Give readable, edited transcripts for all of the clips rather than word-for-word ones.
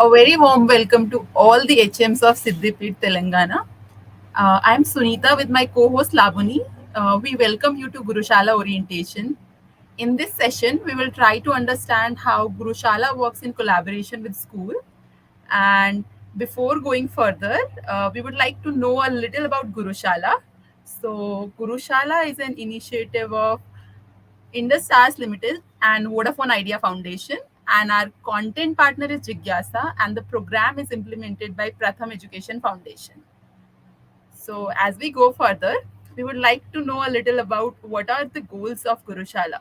A very warm welcome to all the HMs of Siddipet, Telangana. I'm Sunita with my co-host Labuni. We welcome you to Gurushala orientation. In this session, we will try to understand how Gurushala works in collaboration with school. And before going further, we would like to know a little about Gurushala. So, Gurushala is an initiative of Indus Stars Limited and Vodafone Idea Foundation. And our content partner is Jigyasa, and the program is implemented by Pratham Education Foundation. So, as we go further, we would like to know a little about what are the goals of Gurushala.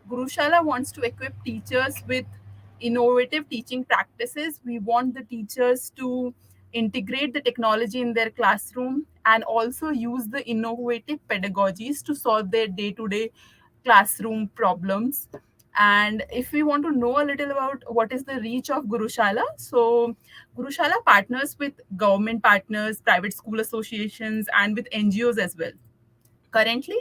Gurushala wants to equip teachers with innovative teaching practices. We want the teachers to integrate the technology in their classroom and also use the innovative pedagogies to solve their day to day classroom problems. And if we want to know a little about what is the reach of Gurushala, so Gurushala partners with government partners, private school associations, and with NGOs as well. Currently,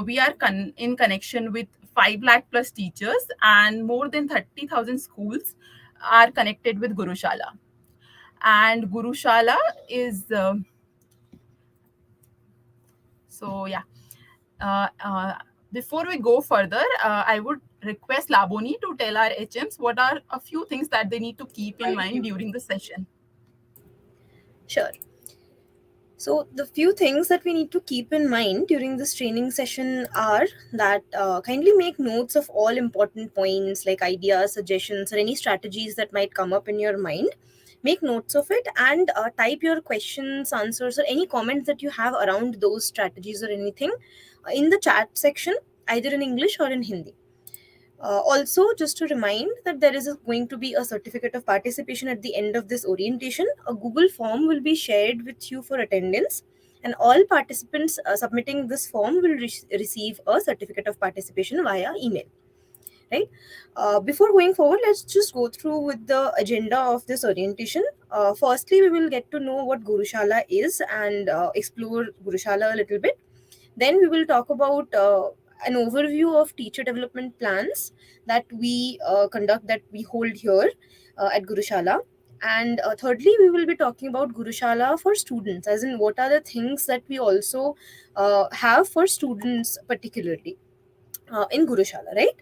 we are in connection with 5 lakh plus teachers, and more than 30,000 schools are connected with Gurushala. And Gurushala is, so yeah. Uh, uh, Before we go further, I would request Laboni to tell our HMs what are a few things that they need to keep in mind during the session. Sure. So the few things that we need to keep in mind during this training session are that kindly make notes of all important points like ideas, suggestions, or any strategies that might come up in your mind. Make notes of it and type your questions, answers, or any comments that you have around those strategies or anything in the chat section, either in English or in Hindi. Also, just to remind that there is going to be a certificate of participation at the end of this orientation. A Google form will be shared with you for attendance, and all participants submitting this form will receive a certificate of participation via email. Right. Before going forward, let's just go through with the agenda of this orientation. Firstly, we will get to know what Gurushala is and explore Gurushala a little bit. Then we will talk about an overview of teacher development plans that we conduct, that we hold here at Gurushala. And thirdly, we will be talking about Gurushala for students, as in what are the things that we also have for students, particularly in Gurushala, right?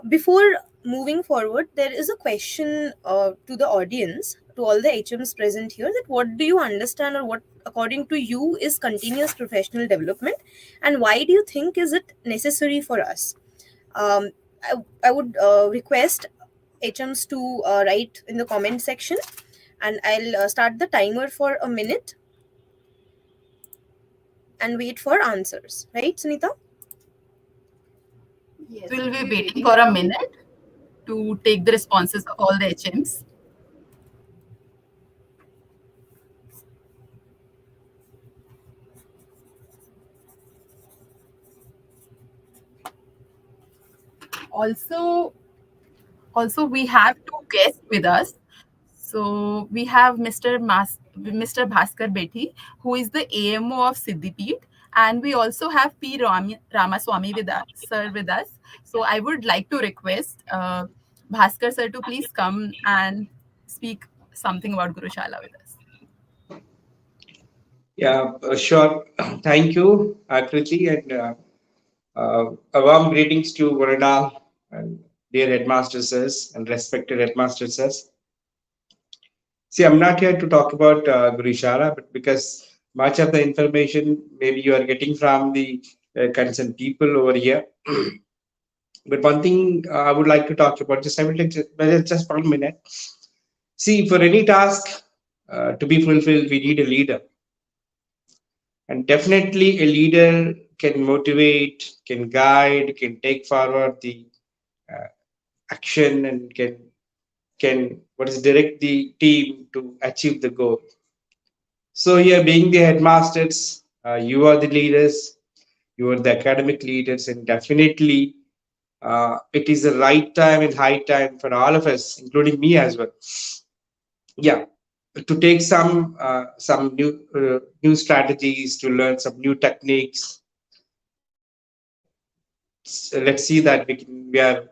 Before moving forward, there is a question to the audience, to all the HMs present here, that what do you understand, or what according to you is continuous professional development, and why do you think is it necessary for us? um, I would request HMs to write in the comment section, and I'll start the timer for a minute and wait for answers. Right, Sunita? Yes, we'll be waiting for a minute to take the responses of all the HMs. Also, we have two guests with us. So we have Mr. Bhaskar Betty, who is the AMO of Siddipet, and we also have Ramaswamy with us, sir with us. So I would like to request Bhaskar sir to please come and speak something about Gurushala with us. Yeah, sure. Thank you, Akriti, and a warm greetings to one and all, and dear headmasters and respected headmasters. See, I'm not here to talk about Gurushala, but because much of the information maybe you are getting from the concerned people over here. But one thing I would like to talk about, just I will take just 1 minute. See, for any task to be fulfilled, we need a leader. And definitely, a leader can motivate, can guide, can take forward the uh, action, and can what is direct the team to achieve the goal. So here, being the headmasters, you are the leaders, you are the academic leaders, and definitely it is the right time and high time for all of us, including me as well. Yeah, to take some new strategies, to learn some new techniques. Let's see that we are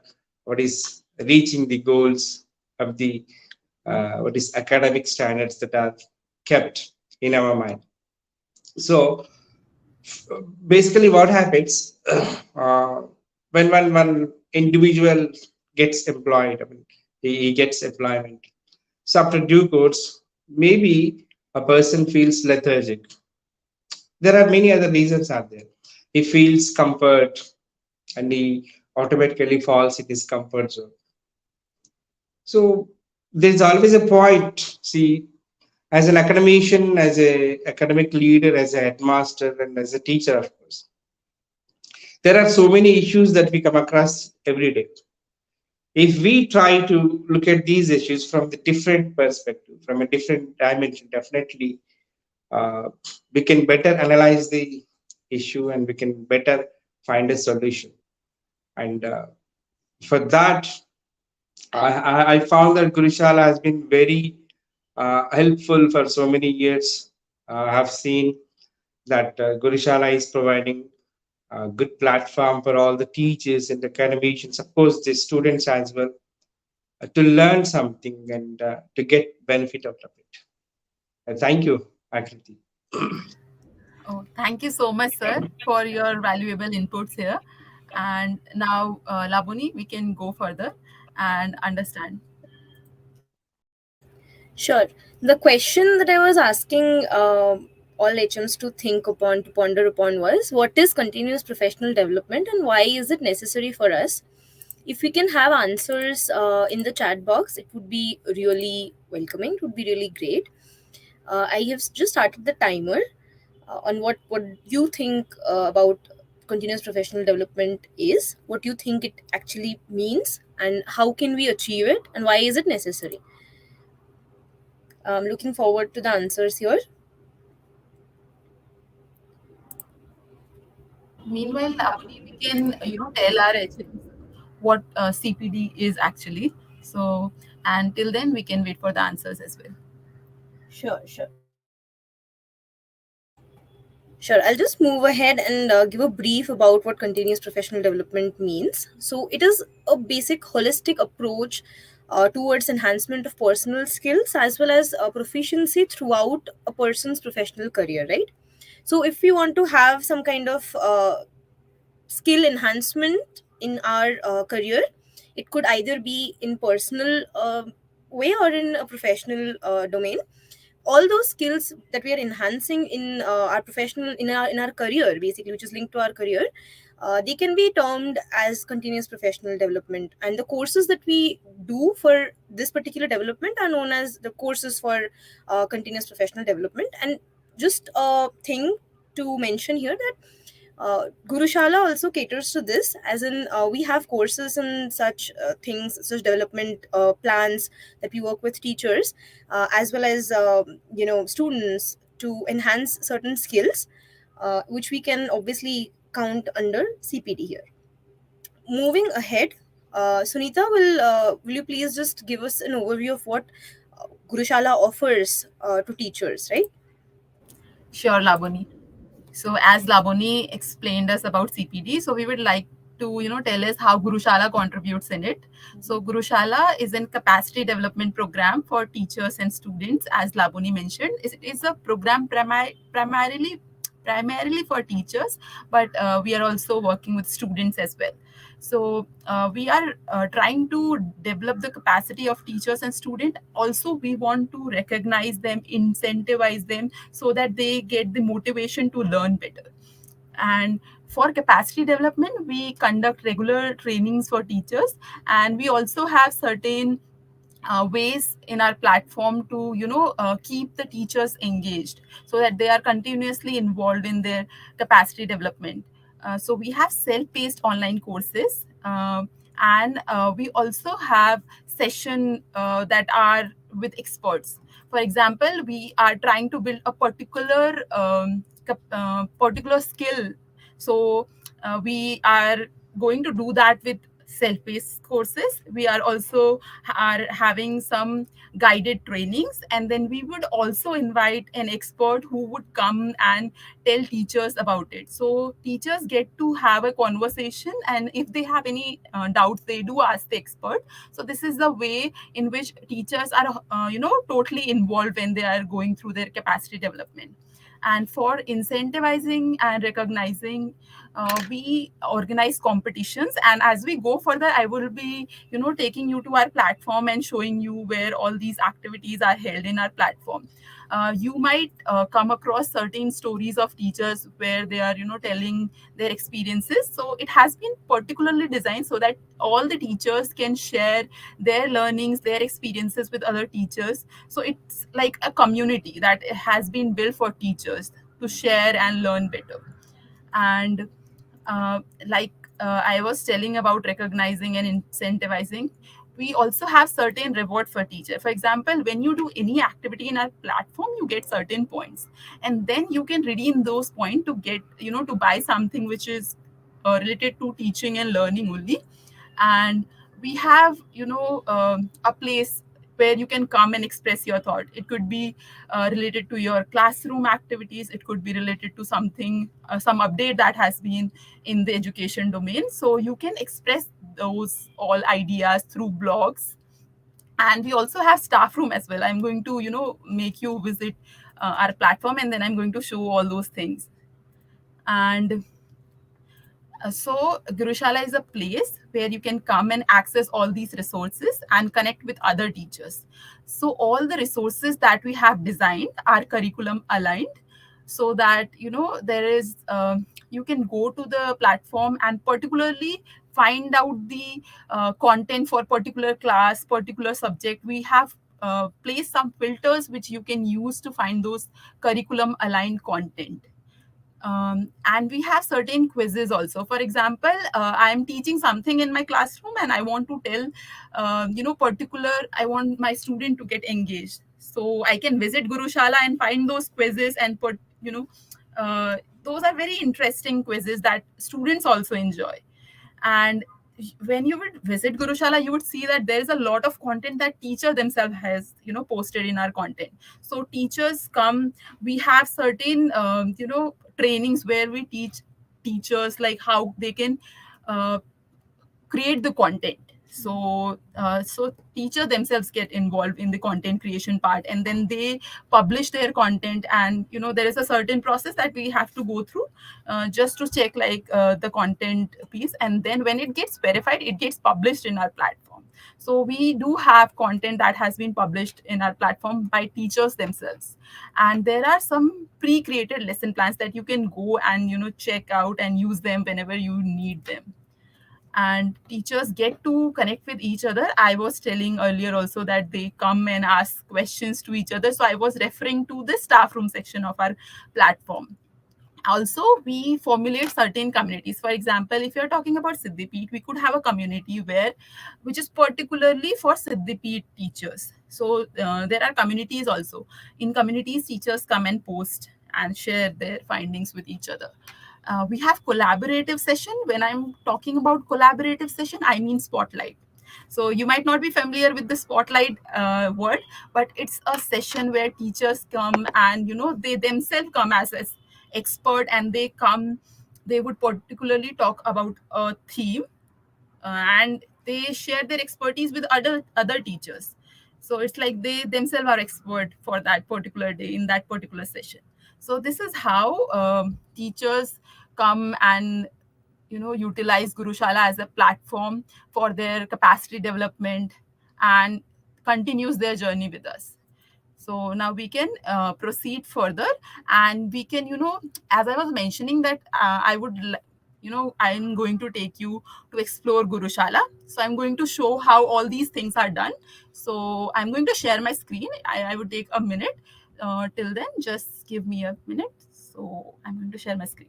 what is reaching the goals of the what is academic standards that are kept in our mind. So basically, what happens uh, when one individual gets employed, I mean, he gets employment. So after due course, maybe a person feels lethargic. There are many other reasons out there. He feels comfort and he automatically falls in his comfort zone. So there's always a point. See, as an academician, as a academic leader, as a headmaster, and as a teacher, of course, there are so many issues that we come across every day. If we try to look at these issues from the different perspective, from a different dimension, definitely uh, we can better analyze the issue and we can better find a solution. And for that, I found that Gurushala has been very helpful for so many years. I have seen that Gurushala is providing a good platform for all the teachers and the academicians, of course, the students as well, to learn something and to get benefit out of it. Thank you, Akriti. Oh, thank you so much, sir, for your valuable inputs here. And now, Labuni, we can go further and understand. Sure. The question that I was asking all HMs to think upon, to ponder upon was, what is continuous professional development and why is it necessary for us? If we can have answers in the chat box, it would be really welcoming. It would be really great. I have just started the timer on what you think about continuous professional development is, what you think it actually means, and how can we achieve it, and why is it necessary. I'm looking forward to the answers here. Meanwhile, Labuni, we can tell our HMs what CPD is actually. So, and till then, we can wait for the answers as well. Sure, sure. Sure, I'll just move ahead and give a brief about what continuous professional development means. So, it is a basic holistic approach towards enhancement of personal skills as well as proficiency throughout a person's professional career, right? So, if we want to have some kind of skill enhancement in our career, it could either be in personal way or in a professional domain. All those skills that we are enhancing in our professional, in our career basically, which is linked to our career, they can be termed as continuous professional development, and the courses that we do for this particular development are known as the courses for continuous professional development. And just a thing to mention here that Gurushala also caters to this, as in we have courses and such things, such development plans that we work with teachers as well as students to enhance certain skills, which we can obviously count under CPD here. Moving ahead, Sunita, will you please just give us an overview of what Gurushala offers to teachers, right? Sure, Labuni. So as Laboni explained us about CPD, so we would like to tell us how Gurushala contributes in it. So Gurushala is a capacity development program for teachers and students, as Laboni mentioned. It is a program primarily for teachers, but we are also working with students as well. So we are trying to develop the capacity of teachers and students. Also, we want to recognize them, incentivize them, so that they get the motivation to learn better. And for capacity development, we conduct regular trainings for teachers, and we also have certain ways in our platform to keep the teachers engaged, so that they are continuously involved in their capacity development. So we have self-paced online courses, and we also have session that are with experts. For example, we are trying to build a particular skill. So we are going to do that with self-paced courses. We are also are having some guided trainings, and then we would also invite an expert who would come and tell teachers about it. So teachers get to have a conversation, and if they have any doubts, they do ask the expert. So this is the way in which teachers are totally involved when they are going through their capacity development. And for incentivizing and recognizing, we organize competitions, and as we go further, I will be taking you to our platform and showing you where all these activities are held in our platform. You might come across certain stories of teachers where they are telling their experiences. So it has been particularly designed so that all the teachers can share their learnings, their experiences with other teachers. So it's like a community that has been built for teachers to share and learn better. And like I was telling about recognizing and incentivizing, we also have certain reward for teacher. For example, when you do any activity in our platform, you get certain points, and then you can redeem those points to get to buy something which is related to teaching and learning only. And we have a place where you can come and express your thought. It could be related to your classroom activities, it could be related to something, some update that has been in the education domain. So you can express those all ideas through blogs. And we also have staff room as well. I'm going to make you visit our platform, and then I'm going to show all those things. And so Gurushala is a place where you can come and access all these resources and connect with other teachers. So all the resources that we have designed are curriculum aligned, so that there is you can go to the platform and particularly find out the content for particular class, particular subject. We have placed some filters which you can use to find those curriculum aligned content. And we have certain quizzes also. For example, I am teaching something in my classroom and I want to tell particular, I want my student to get engaged, so I can visit Gurushala and find those quizzes and put uh, those are very interesting quizzes that students also enjoy. And when you would visit Gurushala, you would see that there is a lot of content that teacher themselves has posted in our content. So teachers come, we have certain trainings where we teach teachers like how they can uh, create the content. So teacher themselves get involved in the content creation part, and then they publish their content. And there is a certain process that we have to go through just to check like the content piece, and then when it gets verified, it gets published in our platform. So we do have content that has been published in our platform by teachers themselves. And there are some pre-created lesson plans that you can go and check out and use them whenever you need them. And teachers get to connect with each other. I was telling earlier also that they come and ask questions to each other, so I was referring to the staff room section of our platform. Also, we formulate certain communities. For example, if you're talking about Siddipet, we could have a community where which is particularly for Siddipet teachers. So there are communities also. In communities, teachers come and post and share their findings with each other. We have collaborative session. When I'm talking about collaborative session, I mean spotlight. So you might not be familiar with the spotlight word, but it's a session where teachers come and they themselves come as expert, and they come, they would particularly talk about a theme, and they share their expertise with other teachers. So it's like they themselves are expert for that particular day in that particular session. So this is how teachers come and utilize Gurushala as a platform for their capacity development and continues their journey with us. So now we can proceed further, and we can as I was mentioning that I'm going to take you to explore Gurushala. So I'm going to show how all these things are done. So I'm going to share my screen. I would take a minute. Till then, just give me a minute. So I'm going to share my screen.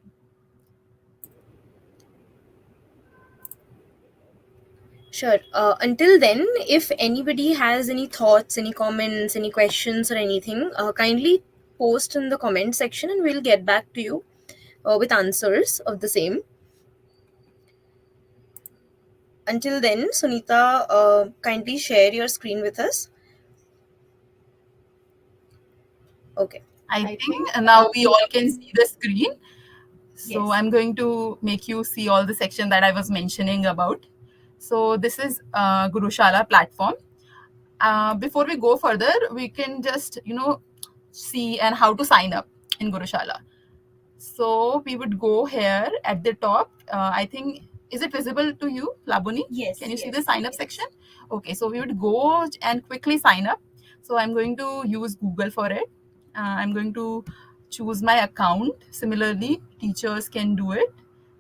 Sure. Until then, if anybody has any thoughts, any comments, any questions, or anything, kindly post in the comment section and we'll get back to you with answers of the same. Until then, Sunita, kindly share your screen with us. Okay. I think now we all can see the screen. So I'm going to make you see all the section that I was mentioning about. So this is Gurushala platform. Before we go further, we can just see and how to sign up in Gurushala. So we would go here at the top. I think, is it visible to you, Labuni? Can Yes, you see the yes, sign up section? Okay, so we would go and quickly sign up. So I'm going to use Google for it. I'm going to choose my account. Similarly, teachers can do it.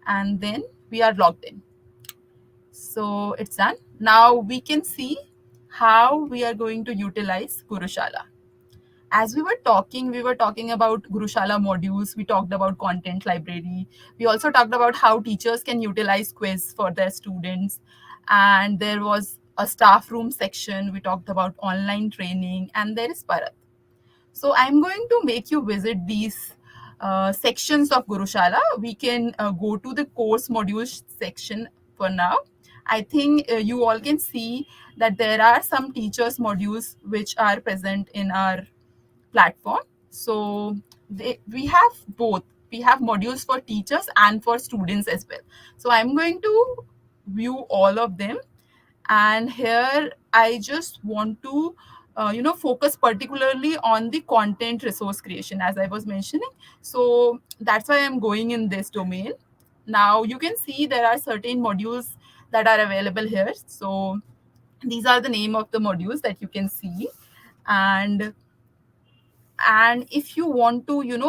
And then we are logged in. So it's done. Now we can see how we are going to utilize Gurushala. As we were talking about Gurushala modules, we talked about content library. We also talked about how teachers can utilize quiz for their students. And there was a staff room section. We talked about online training, and there is Parat. So I'm going to make you visit these sections of Gurushala. We can go to the course modules section for now. I think you all can see that there are some teachers modules which are present in our platform. So we have both. We have modules for teachers and for students as well. So I'm going to view all of them, and here I just want to focus particularly on the content resource creation, as I was mentioning. So that's why I'm going in this domain. Now you can see there are certain modules that are available here. So these are the name of the modules that you can see. And if you want to you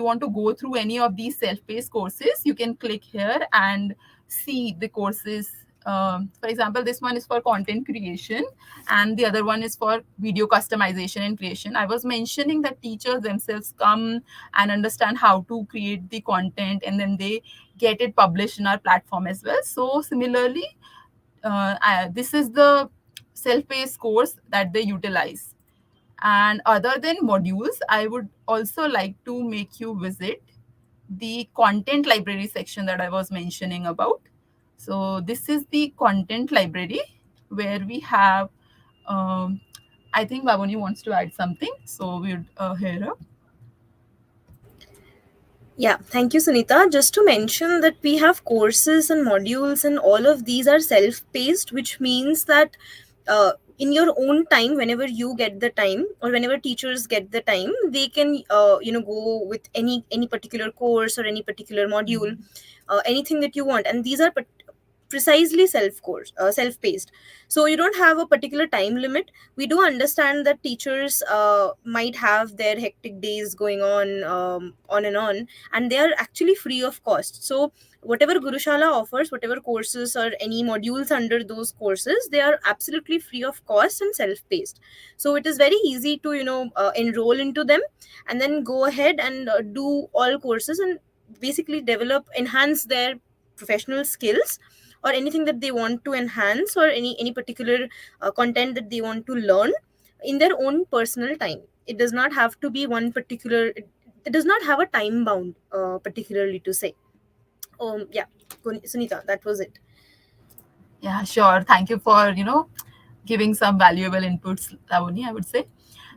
want to go through any of these self-paced courses, you can click here and see the courses. For example, this one is for content creation, and the other one is for video customization and creation. I was mentioning that teachers themselves come and understand how to create the content, and then they get it published in our platform as well. So similarly, this is the self-paced course that they utilize. And other than modules, I would also like to make you visit the content library section that I was mentioning about. So this is the content library where we have, um, I think Babuni wants to add something. So we would hear her. Yeah, thank you, Sunita. Just to mention that we have courses and modules, and all of these are self paced, which means that in your own time, whenever you get the time, or whenever teachers get the time, they can go with any particular course or any particular module, anything that you want. And these are precisely self paced, so you don't have a particular time limit. We do understand that teachers might have their hectic days going on and they are actually free of cost. So whatever Gurushala offers, whatever courses or any modules under those courses, they are absolutely free of cost and self paced. So it is very easy to enroll into them and then go ahead and do all courses and basically enhance their professional skills, or anything that they want to enhance, or any particular content that they want to learn in their own personal time. It does not have to be one particular, it does not have a time bound particularly to say. Yeah, Sunita, that was it. Yeah, sure. Thank you for, giving some valuable inputs, Lavani, I would say.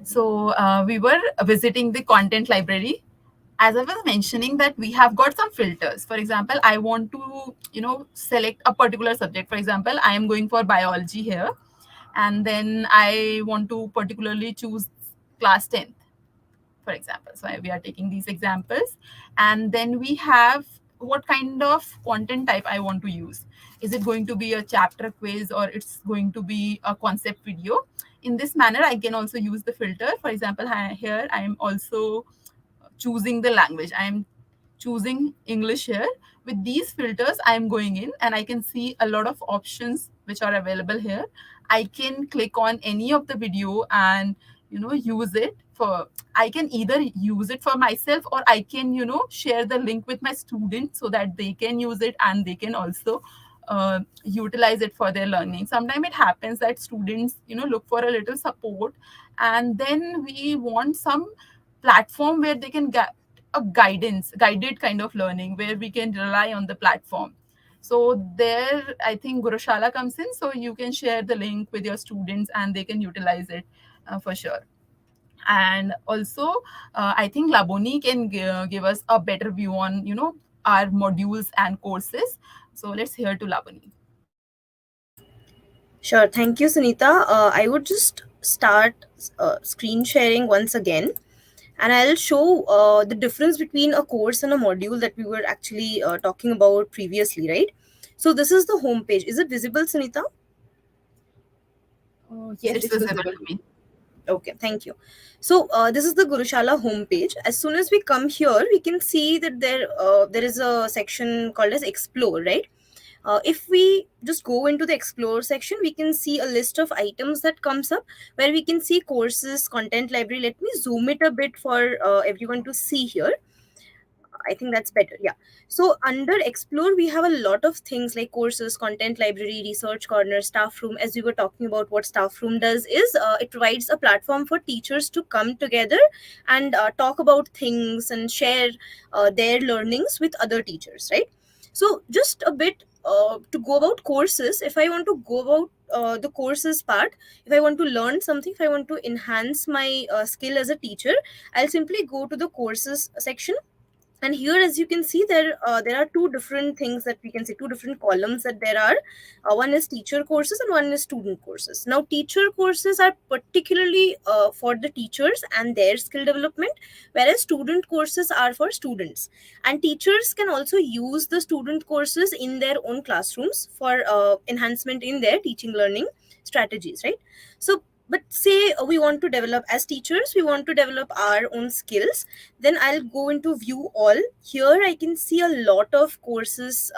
So we were visiting the content library. As I was mentioning that we have got some filters. For example, I want to, select a particular subject. For example, I am going for biology here, and then I want to particularly choose class 10th, for example. So we are taking these examples, and then we have what kind of content type I want to use. Is it going to be a chapter quiz, or it's going to be a concept video? In this manner, I can also use the filter. For example, here I am also choosing the language. I am choosing English here. With these filters, I am going in and I can see a lot of options which are available here. I can click on any of the video and use it for, I can either use it for myself, or I can share the link with my students so that they can use it and they can also utilize it for their learning. Sometimes it happens that students look for a little support, and then we want some platform where they can get a guided kind of learning, where we can rely on the platform. So there, I think Gurushala comes in. So you can share the link with your students and they can utilize it for sure. And also, I think Laboni can give us a better view on, our modules and courses. So let's hear to Laboni. Sure. Thank you, Sunita. I would just start screen sharing once again, and I'll show the difference between a course and a module that we were actually talking about previously, right? So this is the home page. Is it visible, Sunita? Yes, it's visible to me. Okay, thank you. So this is the Gurushala homepage. As soon as we come here, we can see that there is a section called as Explore, right? If we just go into the Explore section, we can see a list of items that comes up where we can see courses, content library. Let me zoom it a bit for everyone to see here. I think that's better. Yeah. So under Explore, we have a lot of things like courses, content library, research corner, staff room. As we were talking about, what staff room does is it provides a platform for teachers to come together and talk about things and share their learnings with other teachers, right? So just a bit to go about courses. If I want to go about the courses part, if I want to learn something, if I want to enhance my skill as a teacher, I'll simply go to the courses section, and here as you can see there are two different things that we can see, two different columns that there are. One is teacher courses and one is student courses. Now teacher courses are particularly for the teachers and their skill development, whereas student courses are for students, and teachers can also use the student courses in their own classrooms for enhancement in their teaching learning strategies, right? So but say we want to develop, as teachers we want to develop our own skills, then I'll go into view all. Here I can see a lot of courses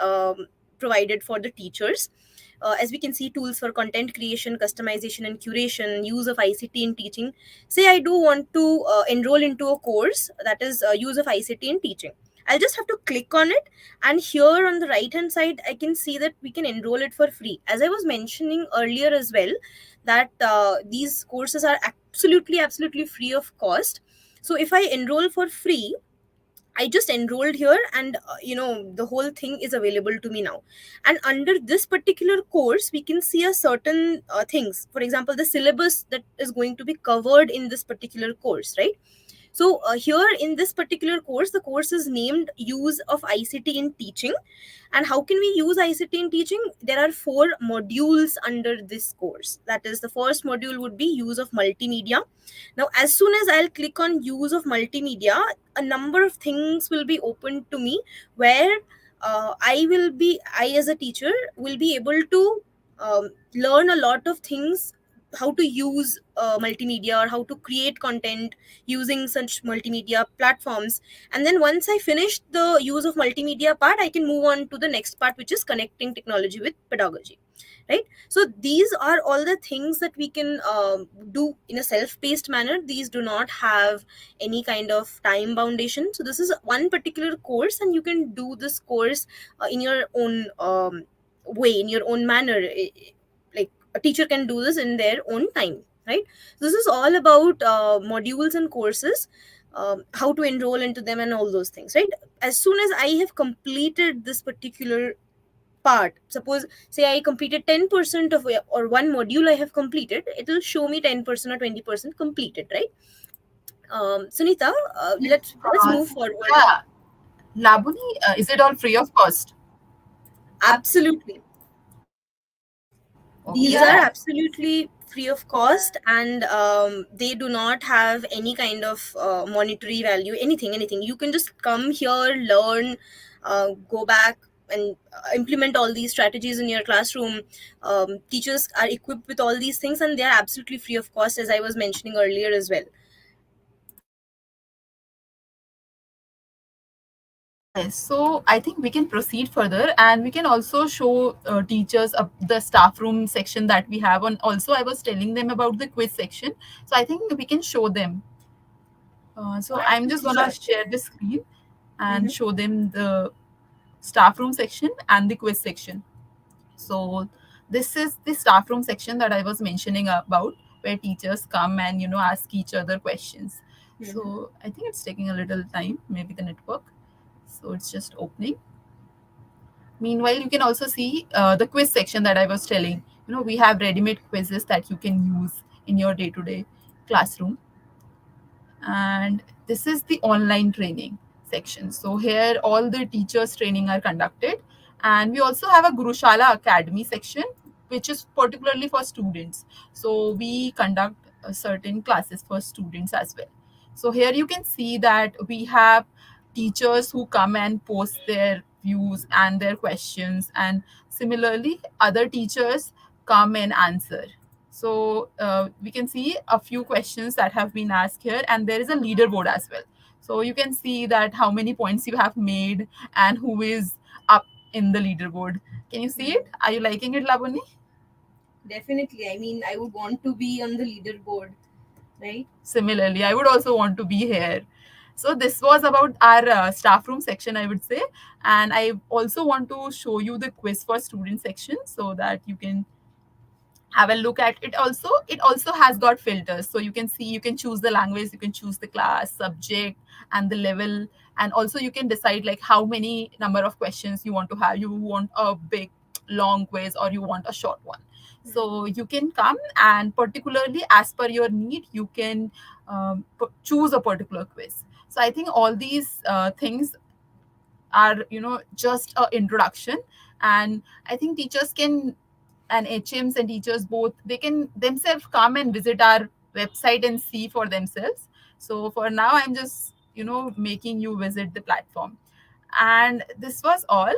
provided for the teachers. As we can see, tools for content creation, customization and curation, use of ICT in teaching. Say I do want to enroll into a course that is use of ICT in teaching. I'll just have to click on it, and here on the right hand side I can see that we can enroll it for free. As I was mentioning earlier as well, that these courses are absolutely free of cost. So if I enroll for free, I just enrolled here, and the whole thing is available to me now. And under this particular course we can see a certain things, for example the syllabus that is going to be covered in this particular course, right? So here in this particular course, the course is named use of ICT in teaching. And how can we use ICT in teaching? There are four modules under this course. That is, the first module would be use of multimedia. Now as soon as I'll click on use of multimedia, a number of things will be opened to me, where I as a teacher will be able to learn a lot of things, how to use multimedia or how to create content using such multimedia platforms. And then once I finish the use of multimedia part, I can move on to the next part, which is connecting technology with pedagogy, right? So these are all the things that we can do in a self-paced manner. These do not have any kind of time foundation. So this is one particular course, and you can do this course in your own way, in your own manner. Like a teacher can do this in their own time, right? This is all about modules and courses, how to enroll into them and all those things, right? As soon as I have completed this particular part, suppose say I completed 10% of or one module I have completed, it will show me 10% or 20% completed, right? Sunita, let's Uh, move forward. yeah, Labuni, is it all free of cost? Absolutely. Okay, These are that. absolutely free of cost, and they do not have any kind of monetary value, anything. You can just come here, learn, go back and implement all these strategies in your classroom. Teachers are equipped with all these things, and they are absolutely free of cost, as I was mentioning earlier as well. Yes, so I think we can proceed further and we can also show teachers the staff room section that we have on. Also, I was telling them about the quiz section. So I think we can show them. So I'm just gonna Sure. share the screen and Mhm. show them the staff room section and the quiz section. So this is the staff room section that I was mentioning about, where teachers come and ask each other questions. Mhm. So I think it's taking a little time, maybe the network. So it's just opening. Meanwhile, you can also see the quiz section that I was telling. We have ready-made quizzes that you can use in your day-to-day classroom. And this is the online training section. So here all the teachers training are conducted, and we also have a Gurushala Academy section, which is particularly for students. So we conduct certain classes for students as well. So here you can see that we have teachers who come and post their views and their questions, and similarly other teachers come and answer. So we can see a few questions that have been asked here, and there is a leaderboard as well. So you can see that how many points you have made and who is up in the leaderboard. Can you see it? Are you liking it, Labuni? Definitely. I mean, I would want to be on the leaderboard, right? Similarly, I would also want to be here. So this was about our staff room section, I would say. And I also want to show you the quiz for student section so that you can have a look at it. It also has got filters, so you can see, you can choose the language, you can choose the class subject and the level. And also you can decide like how many number of questions you want to have. You want a big long quiz or you want a short one. So you can come, and particularly as per your need, you can choose a particular quiz. So I think all these things are just a introduction. And I think teachers can, and HMs and teachers both, they can themselves come and visit our website and see for themselves. So for now, I'm just making you visit the platform. And this was all.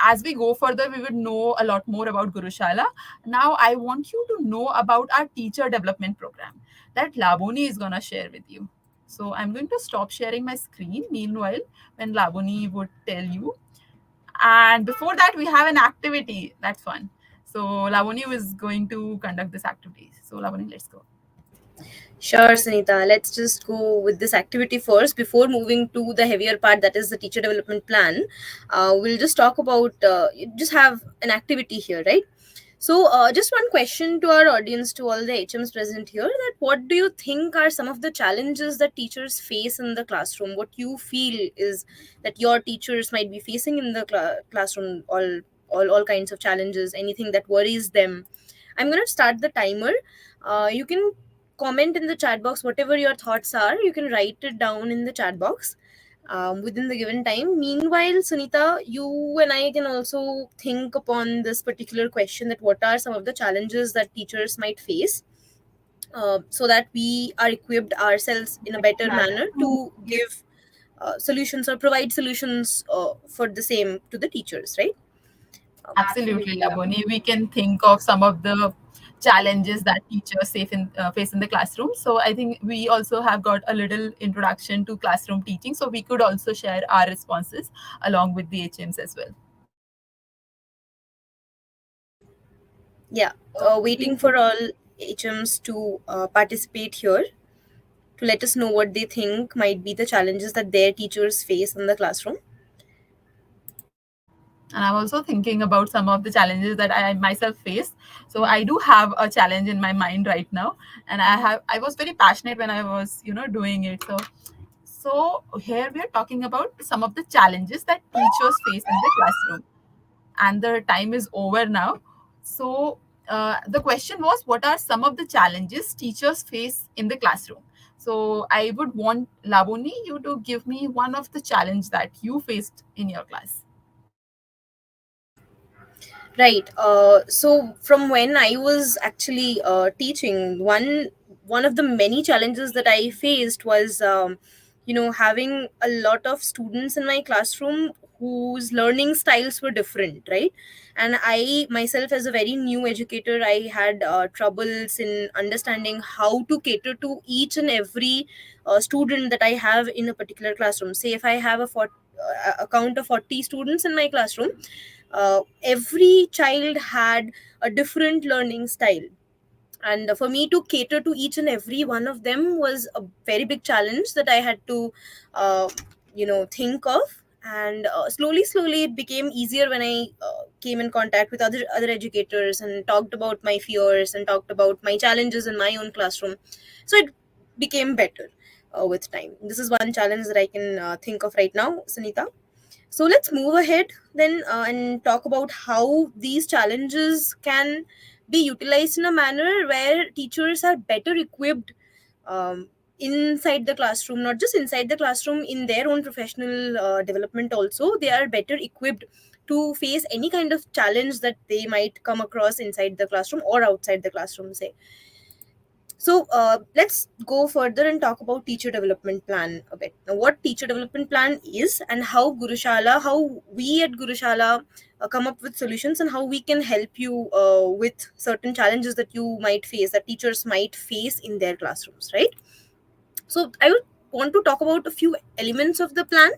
As we go further, we would know a lot more about Gurushala. Now I want you to know about our teacher development program that Laboni is going to share with you. So I'm going to stop sharing my screen meanwhile when Laboni would tell you. And before that, we have an activity. That's fun. So Lavani is going to conduct this activity. So Lavani, let's go. Sure, Sunita. Let's just go with this activity first before moving to the heavier part, that is the teacher development plan. We'll just talk about, just have an activity here, right? So, just one question to our audience, to all the HMs present here, that what do you think are some of the challenges that teachers face in the classroom? What you feel is that your teachers might be facing in the classroom, all kinds of challenges, anything that worries them. I'm going to start the timer. You can comment in the chat box whatever your thoughts are. You can write it down in the chat box within the given time. Meanwhile, Sunita, you and I can also think upon this particular question, that what are some of the challenges that teachers might face, so that we are equipped ourselves in a better manner to give solutions or provide solutions for the same to the teachers, right? Absolutely, Lavani. We can think of some of the challenges that teachers face in the classroom. So I think we also have got a little introduction to classroom teaching. So we could also share our responses along with the HMs as well. Yeah, waiting for all HMs to participate here, to let us know what they think might be the challenges that their teachers face in the classroom. And I'm also thinking about some of the challenges that I myself face. So I do have a challenge in my mind right now, and I was very passionate when I was doing it. So here we are talking about some of the challenges that teachers face in the classroom, and the time is over now. So the question was, what are some of the challenges teachers face in the classroom? So I would want Laboni you to give me one of the challenge that you faced in your class. Right. So from when I was actually teaching, one of the many challenges that I faced was, having a lot of students in my classroom whose learning styles were different, right? And I myself, as a very new educator, I had troubles in understanding how to cater to each and every student that I have in a particular classroom. Say if I have a count of 40 students in my classroom, every child had a different learning style, and for me to cater to each and every one of them was a very big challenge that I had to uh, think of. And slowly it became easier when I came in contact with other educators and talked about my fears and talked about my challenges in my own classroom. So it became better with time. This is one challenge that I can think of right now, Sunita. So let's move ahead then, and talk about how these challenges can be utilized in a manner where teachers are better equipped, um, inside the classroom, not just inside the classroom, in their own professional development also. They are better equipped to face any kind of challenge that they might come across inside the classroom or outside the classroom, say. So let's go further and talk about teacher development plan a bit. Now, what teacher development plan is, and how we at Gurushala come up with solutions, and how we can help you with certain challenges that you might face, that teachers might face in their classrooms, right? So I would want to talk about a few elements of the plan.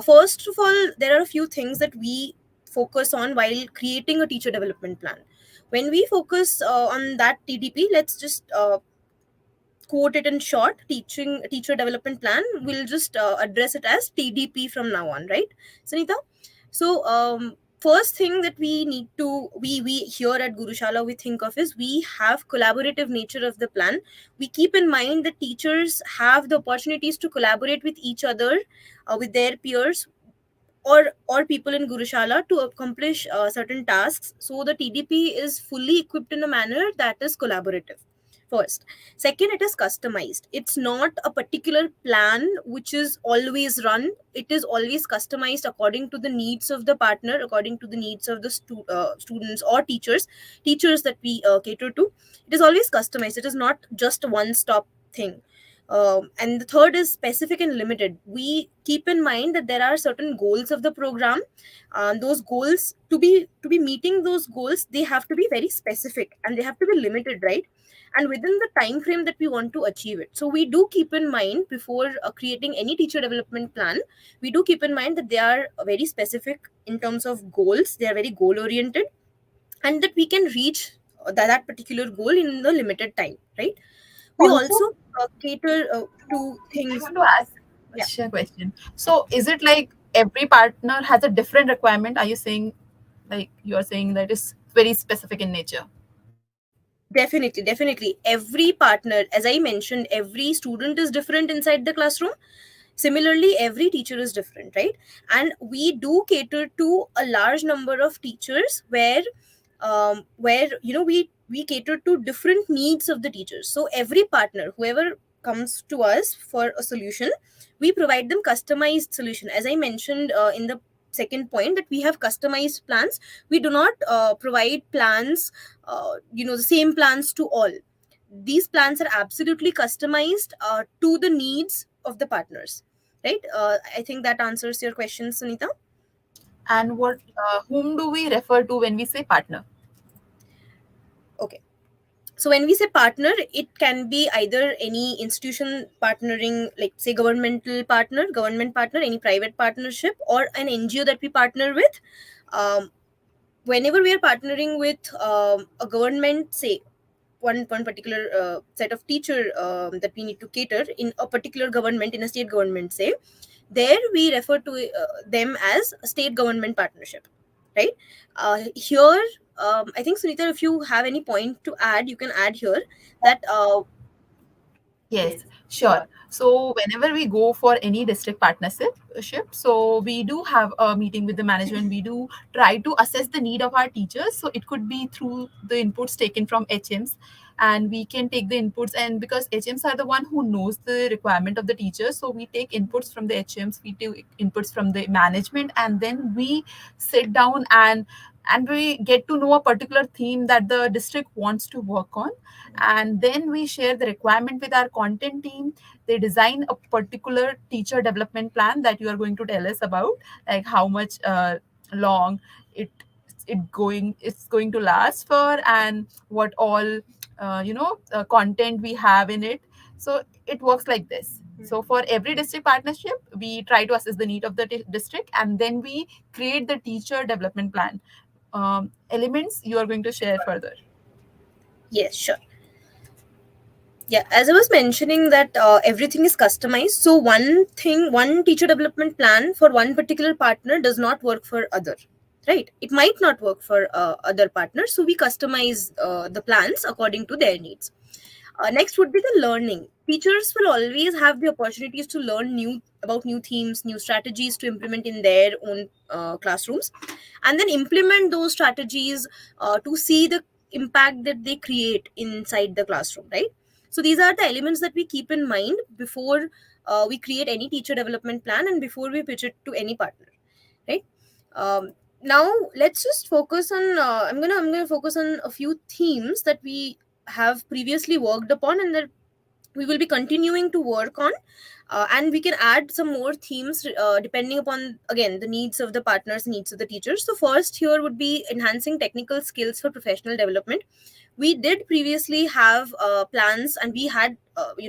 First of all, there are a few things that we focus on while creating a teacher development plan. When we focus on that TDP, let's just quote it in short. Teacher development plan, we'll just address it as TDP from now on, right, Sunita? So first thing that we need to, we here at Gurushala we think of is, we have collaborative nature of the plan. We keep in mind that teachers have the opportunities to collaborate with each other, with their peers, or people in Gurushala, to accomplish certain tasks. So the TDP is fully equipped in a manner that is collaborative. First, second, it is customized. It's not a particular plan which is always run. It is always customized according to the needs of the partner, according to the needs of the students or teachers that we cater to. It is always customized. It is not just a one stop thing. And the third is specific and limited. We keep in mind that there are certain goals of the program. Those goals, to be meeting those goals, they have to be very specific and they have to be limited, right? And within the time frame that we want to achieve it. So we do keep in mind, before creating any teacher development plan, we do keep in mind that they are very specific in terms of goals. They are very goal oriented, and that we can reach that particular goal in the limited time, right? We Also, also cater to I things. want to ask Yeah, a question. So, is it like every partner has a different requirement? Are you saying, like, you are saying that is very specific in nature? definitely. Every partner, as I mentioned, every student is different inside the classroom. Similarly, every teacher is different, right? And we do cater to a large number of teachers, where we cater to different needs of the teachers. So every partner, whoever comes to us for a solution, we provide them customized solution. As I mentioned in the second point, that we have customized plans. We do not provide plans, the same plans to all. These plans are absolutely customized to the needs of the partners, right? I think that answers your question, Sunita. And what, whom do we refer to when we say partner? Okay, so when we say partner, it can be either any institution partnering, like say government partner, any private partnership, or an NGO that we partner with. Whenever we are partnering with a government, say one particular set of teacher that we need to cater in a particular government, in a state government, say, there we refer to them as a state government partnership, right? Here, I think, Sunita, if you have any point to add, you can add here, that Yes, sure. So whenever we go for any district partnership, so we do have a meeting with the management. We do try to assess the need of our teachers. So it could be through the inputs taken from HMs, and we can take the inputs. And because HMs are the one who knows the requirement of the teachers, so we take inputs from the HMs, we take inputs from the management, and then we sit down and we get to know a particular theme that the district wants to work on, and then we share the requirement with our content team. They design a particular teacher development plan that you are going to tell us about, like how much long it it's going to last for, and what all content we have in it. So it works like this. So for every district partnership, we try to assess the need of the district, and then we create the teacher development plan. Elements you are going to share further. yes, sure. Yeah, as I was mentioning that everything is customized. So one teacher development plan for one particular partner does not work for other, right? It might not work for other partners. So we customize the plans according to their needs. Next would be the learning. Teachers will always have the opportunities to learn new themes, new strategies to implement in their own classrooms, and then implement those strategies to see the impact that they create inside the classroom, right? So these are the elements that we keep in mind before we create any teacher development plan and before we pitch it to any partner, right? Now let's just focus on I'm gonna focus on a few themes that we have previously worked upon and that we will be continuing to work on, and we can add some more themes depending upon, again, the needs of the partners, needs of the teachers. So first here would be enhancing technical skills for professional development. We did previously have plans, and we had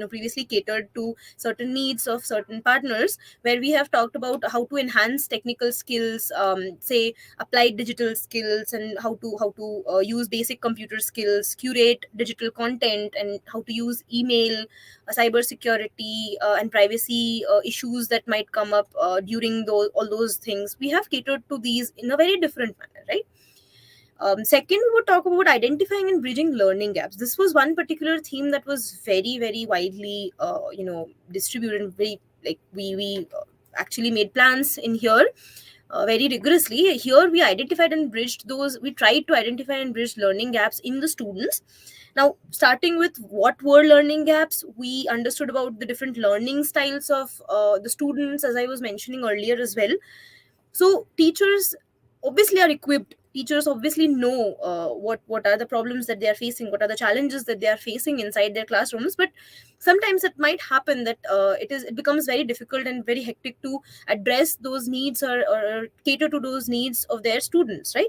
previously catered to certain needs of certain partners, where we have talked about how to enhance technical skills, say applied digital skills, and how to use basic computer skills, curate digital content, and how to use email, cyber security, and privacy issues that might come up during all those things. We have catered to these in a very different manner, right? Second, we would talk about identifying and bridging learning gaps. This was one particular theme that was very, very widely, distributed. And very, like, we actually made plans in here very rigorously. Here, we identified and bridged those. We tried to identify and bridge learning gaps in the students. Now, starting with what were learning gaps, we understood about the different learning styles of the students, as I was mentioning earlier as well. So teachers obviously are equipped. Teachers obviously know what are the problems that they are facing, what are the challenges that they are facing inside their classrooms. But sometimes it might happen that it becomes very difficult and very hectic to address those needs, or cater to those needs of their students, right?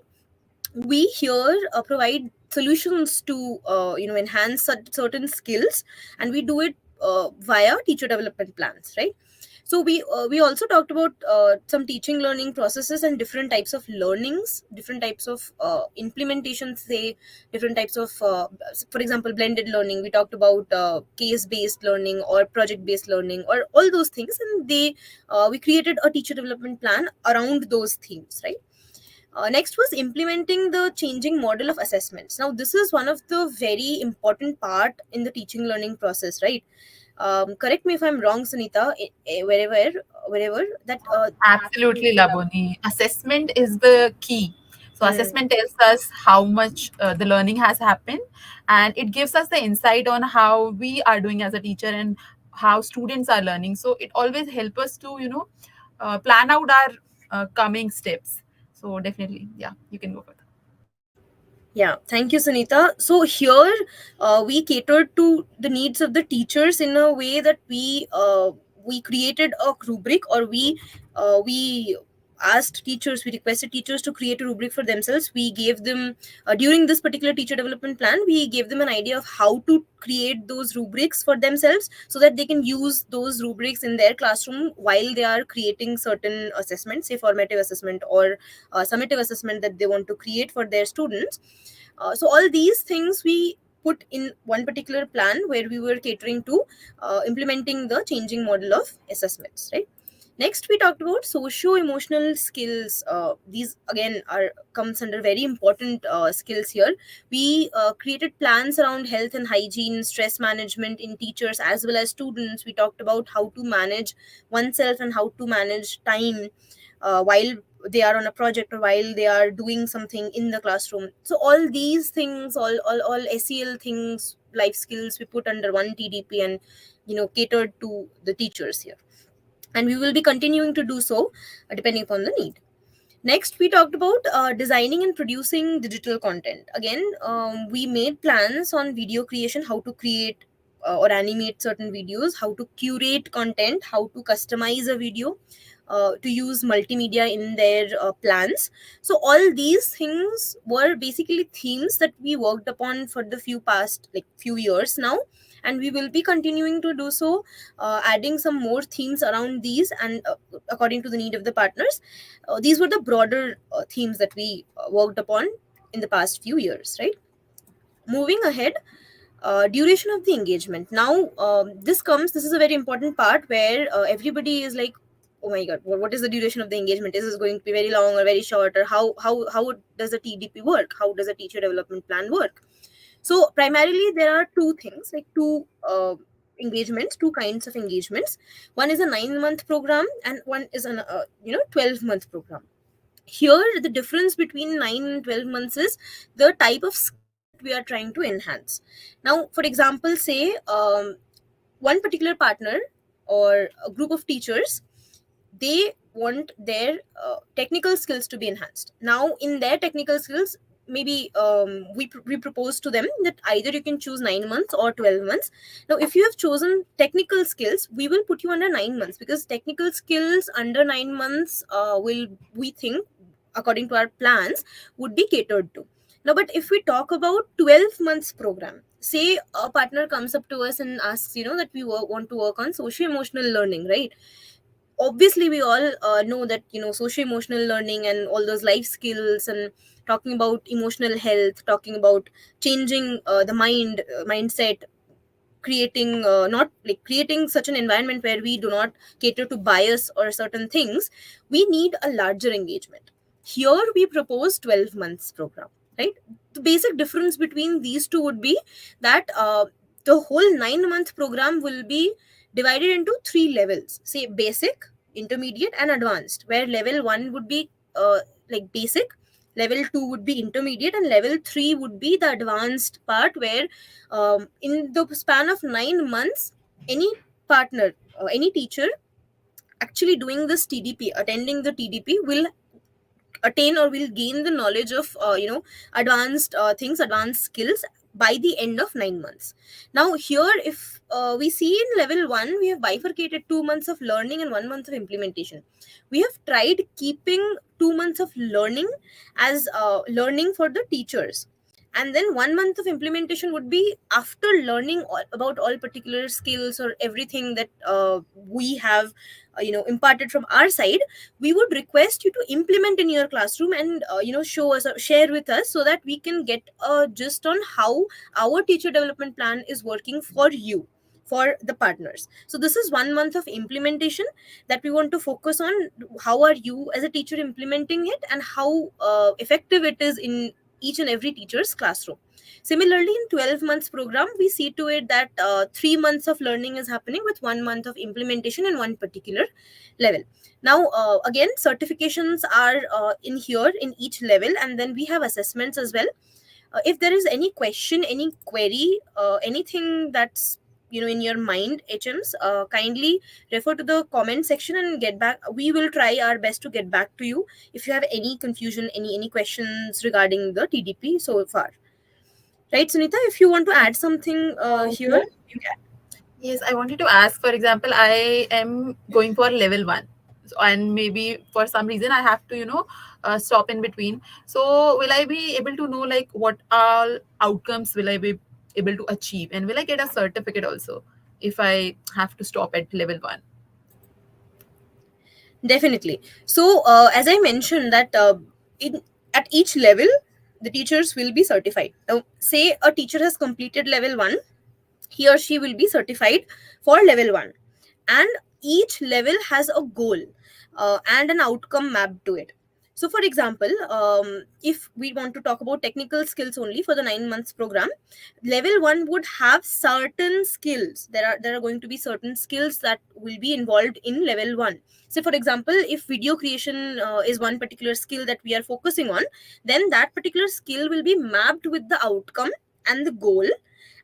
We here provide solutions to enhance certain skills, and we do it via teacher development plans, right? So we also talked about some teaching learning processes and different types of learnings, different types of implementations, say different types of for example, blended learning. We talked about case based learning or project based learning or all those things, and they we created a teacher development plan around those themes, right? Next was implementing the changing model of assessments. Now, this is one of the very important part in the teaching learning process, right? Correct me if I'm wrong, Sunita. Wherever that. Absolutely, Laboni. Assessment is the key. So, Hmm. assessment tells us how much the learning has happened, and it gives us the insight on how we are doing as a teacher and how students are learning. So, it always helps us to, plan out our coming steps. So, definitely, yeah, you can go for that. Yeah, thank you, Sunita. So here we catered to the needs of the teachers in a way that we created a rubric, or we asked teachers, we requested teachers to create a rubric for themselves. We gave them during this particular teacher development plan, we gave them an idea of how to create those rubrics for themselves, so that they can use those rubrics in their classroom while they are creating certain assessments, say formative assessment or summative assessment that they want to create for their students. So all these things we put in one particular plan, where we were catering to implementing the changing model of assessments, right? Next, we talked about socio-emotional skills. These again are comes under very important skills here. We created plans around health and hygiene, stress management in teachers as well as students. We talked about how to manage oneself and how to manage time while they are on a project or while they are doing something in the classroom. So all these things, all SEL things, life skills, we put under one TDP, and catered to the teachers here, and we will be continuing to do so depending upon the need. Next, we talked about designing and producing digital content. Again, we made plans on video creation, how to create or animate certain videos, how to curate content, how to customize a video, to use multimedia in their plans. So all these things were basically themes that we worked upon for the few years now, and we will be continuing to do so, adding some more themes around these, and according to the need of the partners. These were the broader themes that we worked upon in the past few years, right? Moving ahead, duration of the engagement. Now, this is a very important part where everybody is like, oh my god, what is the duration of the engagement? Is this going to be very long or very short, or how does a TDP work? How does a teacher development plan work? So primarily there are two things, like two engagements, two kinds of engagements. One is a 9-month program and one is an 12-month program. Here the difference between 9 and 12 months is the type of skills that we are trying to enhance. Now, for example, say one particular partner or a group of teachers, they want their technical skills to be enhanced. Now in their technical skills, maybe we propose to them that either you can choose 9 months or 12 months. Now if you have chosen technical skills, we will put you under 9 months, because technical skills under 9 months will, we think, according to our plans, would be catered to. Now but if we talk about 12 months program, say a partner comes up to us and asks, that we want to work on socio emotional learning, right? Obviously we all know that socio emotional learning and all those life skills, and talking about emotional health, talking about changing the mindset, creating not like creating such an environment where we do not cater to bias or certain things, we need a larger engagement. Here we propose 12 months program, right? The basic difference between these two would be that the whole 9-month program will be divided into three levels, say basic, intermediate and advanced, where level 1 would be like basic, level 2 would be intermediate, and level 3 would be the advanced part, where in the span of 9 months, any partner, any teacher actually doing this TDP, attending the TDP, will attain or will gain the knowledge of advanced things, advanced skills by the end of 9 months. Now here, if we see in level 1, we have bifurcated 2 months of learning and 1 month of implementation. We have tried keeping 2 months of learning as learning for the teachers, and then 1 month of implementation would be after learning about all particular skills or everything that we have imparted from our side. We would request you to implement in your classroom and show us or share with us, so that we can get a gist on how our teacher development plan is working for you, for the partners. So this is 1 month of implementation that we want to focus on. How are you as a teacher implementing it, and how effective it is in each and every teacher's classroom. Similarly, in 12 months program, we see to it that 3 months of learning is happening with 1 month of implementation in one particular level. Now again, certifications are in here in each level, and then we have assessments as well. If there is any question, any query, anything that's in your mind, HMs, kindly refer to the comment section and get back. We will try our best to get back to you if you have any confusion, any questions regarding the TDP so far. Right, Sunita, if you want to add something here, you can. Yes, I wanted to ask, for example, I am going for level 1. So, and maybe for some reason I have to, stop in between. So, will I be able to know like what all outcomes will I be able to achieve? And will I get a certificate also if I have to stop at level 1? Definitely. So as I mentioned that in at each level, the teachers will be certified. Now say a teacher has completed level 1, he or she will be certified for level 1, and each level has a goal and an outcome mapped to it. So for example, if we want to talk about technical skills only for the 9 months program, level 1 would have certain skills. There are going to be certain skills that will be involved in level 1. So for example, if video creation is one particular skill that we are focusing on, then that particular skill will be mapped with the outcome and the goal.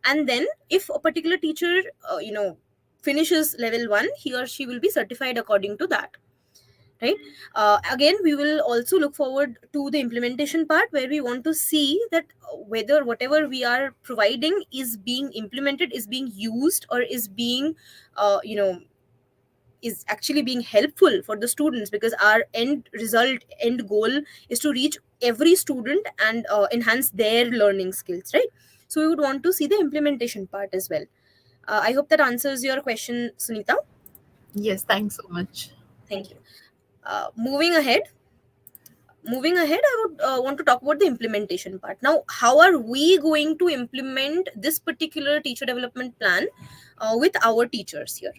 And then if a particular teacher finishes level 1, he or she will be certified according to that, right? Again, we will also look forward to the implementation part, where we want to see that whether whatever we are providing is being implemented, is being used, or is being is actually being helpful for the students, because our end goal is to reach every student and enhance their learning skills, right? So we would want to see the implementation part as well. I hope that answers your question, Sunita. Yes, thanks so much. Thank you. Moving ahead, I would want to talk about the implementation part. Now, how are we going to implement this particular teacher development plan with our teachers here?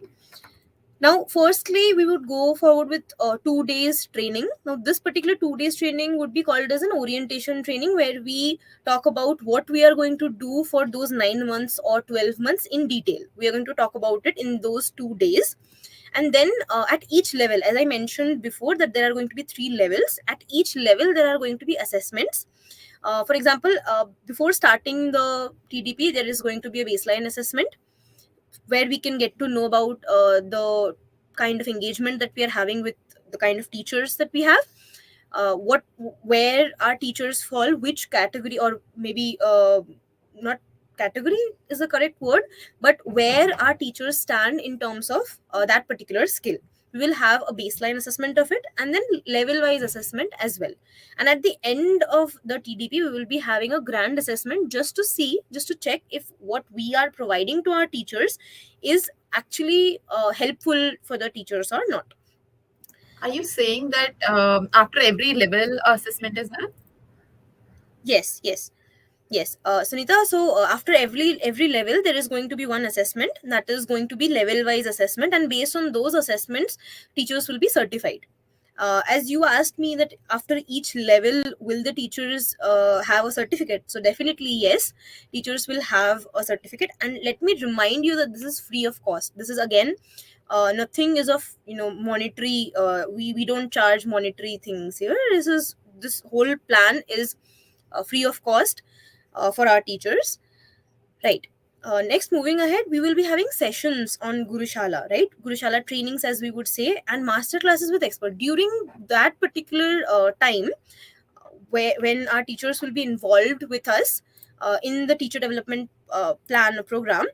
Now, firstly, we would go forward with 2 days training. Now, this particular 2 days training would be called as an orientation training, where we talk about what we are going to do for those 9 months or 12 months in detail. We are going to talk about it in those 2 days. And then at each level, as I mentioned before, that there are going to be 3 levels. At each level, there are going to be assessments. For example, before starting the TDP, there is going to be a baseline assessment where we can get to know about the kind of engagement that we are having with the kind of teachers that we have, what where our teachers fall, which category, or maybe not category is the correct word, but where our teachers stand in terms of that particular skill. We will have a baseline assessment of it, and then level wise assessment as well. And at the end of the TDP, we will be having a grand assessment, just to check if what we are providing to our teachers is actually helpful for the teachers or not. Are you saying that after every level assessment is done? Yes, yes. Yes, Sunita. So after every level, there is going to be one assessment that is going to be level wise assessment, and based on those assessments, teachers will be certified. As you asked me that after each level, will the teachers have a certificate? So definitely yes, teachers will have a certificate. And let me remind you that this is free of cost. This is again, nothing is of monetary. We don't charge monetary things here. This whole plan is free of cost for our teachers, right? Next, moving ahead, we will be having sessions on Gurushala, right? Gurushala trainings, as we would say, and master classes with expert. During that particular time, when our teachers will be involved with us in the teacher development plan program,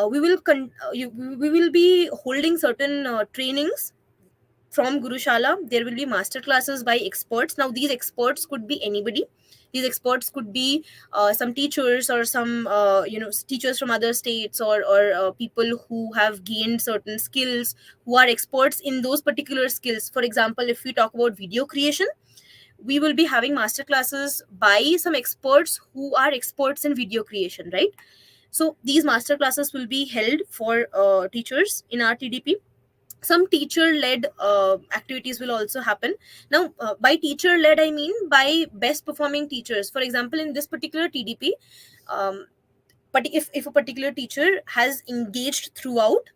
we will be holding certain trainings from Gurushala. There will be master classes by experts. Now, these experts could be anybody. These experts could be some teachers, or some teachers from other states, or people who have gained certain skills, who are experts in those particular skills. For example, if we talk about video creation, we will be having master classes by some experts who are experts in video creation, right? So these master classes will be held for teachers in our TDP. Some teacher led activities will also happen. Now, by teacher led, I mean by best performing teachers. For example, in this particular TDP, but if a particular teacher has engaged throughout,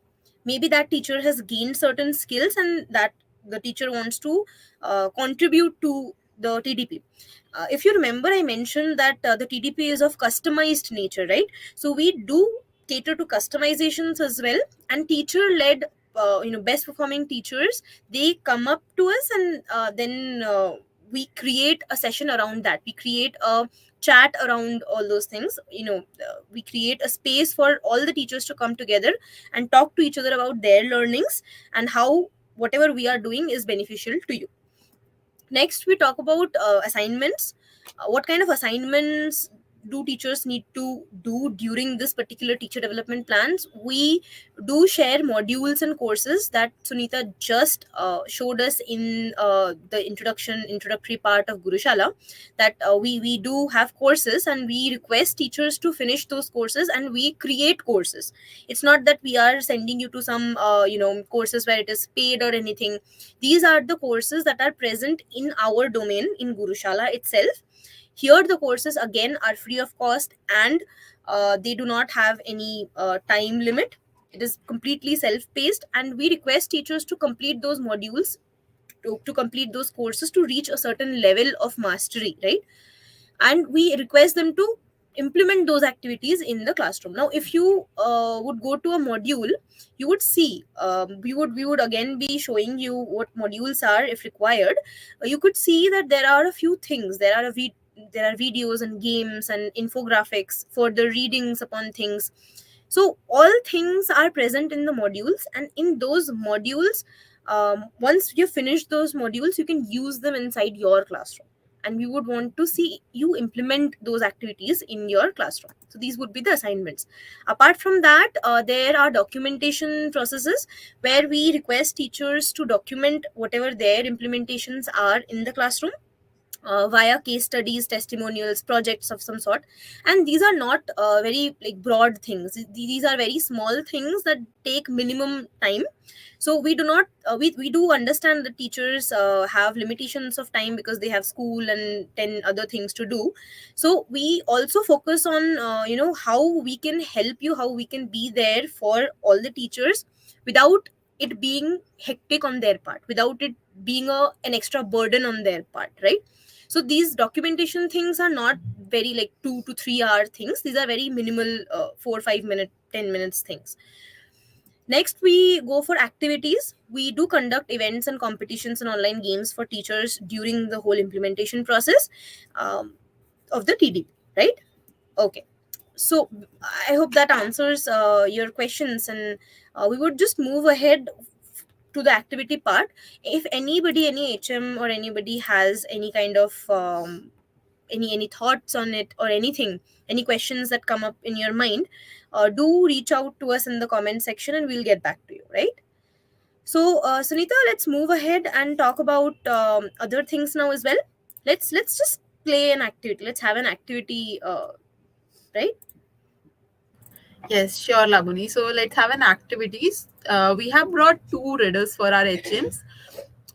maybe that teacher has gained certain skills, and that the teacher wants to contribute to the TDP. If you remember, I mentioned that the TDP is of customized nature, right? So we do cater to customizations as well. And teacher led, best performing teachers, they come up to us, and then we create a session around that. We create a chat around all those things. We create a space for all the teachers to come together and talk to each other about their learnings, and how whatever we are doing is beneficial to you. Next, we talk about assignments. What kind of assignments do teachers need to do during this particular teacher development plans? We do share modules and courses that Sunita just showed us in the introductory part of Gurushala. That we do have courses, and we request teachers to finish those courses, and we create courses. It's not that we are sending you to some courses where it is paid or anything. These are the courses that are present in our domain in Gurushala itself. Here, the courses again are free of cost, and they do not have any time limit. It is completely self-paced, and we request teachers to complete those modules, to complete those courses, to reach a certain level of mastery, right? And we request them to implement those activities in the classroom. Now, if you would go to a module, you would see, we would again be showing you what modules are if required. You could see that there are a few things. There are videos and games and infographics, further readings upon things. So all things are present in the modules, and in those modules, once you finish those modules, you can use them inside your classroom, and we would want to see you implement those activities in your classroom. So these would be the assignments. Apart from that, there are documentation processes, where we request teachers to document whatever their implementations are in the classroom. via case studies, testimonials, projects of some sort. And these are not very like broad things. These are very small things that take minimum time. So we do not we do understand that teachers have limitations of time because they have school and 10 other things to do. So we also focus on how we can help you, how we can be there for all the teachers without it being hectic on their part, without it being an extra burden on their part, right? So these documentation things are not very like 2 to 3 hour things. These are very minimal 4 5 minute 10 minutes things. Next, we go for activities. We do conduct events and competitions and online games for teachers during the whole implementation process um, of the TDP, right? Okay. So I hope that answers your questions, and we would just move ahead to the activity part. If anybody, any HM or anybody has any kind of any thoughts on it or anything, any questions that come up in your mind, do reach out to us in the comment section and we'll get back to you, right? So Sunita, let's move ahead and talk about other things now as well. Let's just play an activity. Let's have an activity, right? Yes, sure, Labuni. So let's have an activities. We have brought two riddles for our HMs.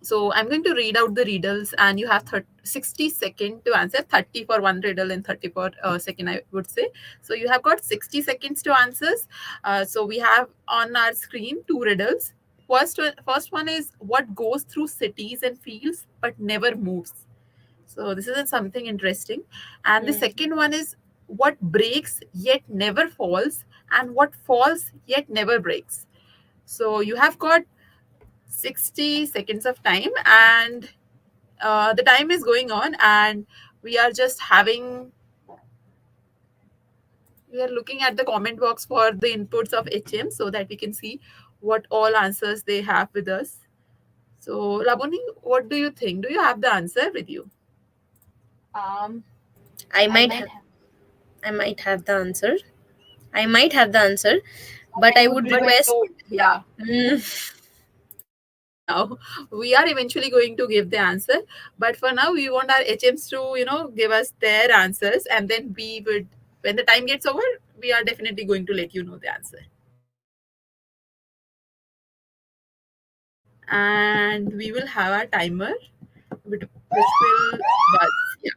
So I'm going to read out the riddles, and you have 60 seconds to answer. 30 for one riddle and 30 for second, I would say. So you have got 60 seconds to answers. So we have on our screen two riddles. First one is what goes through cities and fields but never moves. So this is something interesting. And the Mm. second one is what breaks yet never falls and what falls yet never breaks. So you have got 60 seconds of time, and the time is going on, and we are just having we are looking at the comment box for the inputs of HM so that we can see what all answers they have with us. So Laboni, what do you think? Do you have the answer with you? Um, I might have I might have the answer. I might have the answer, but I I would would request. request. Yeah. Mm, For now, we are eventually going to give the answer, but for now, we want our HMs to, give us their answers, and then we would, when the time gets over, we are definitely going to let you know the answer. And we will have our timer, which will buzz. Yeah.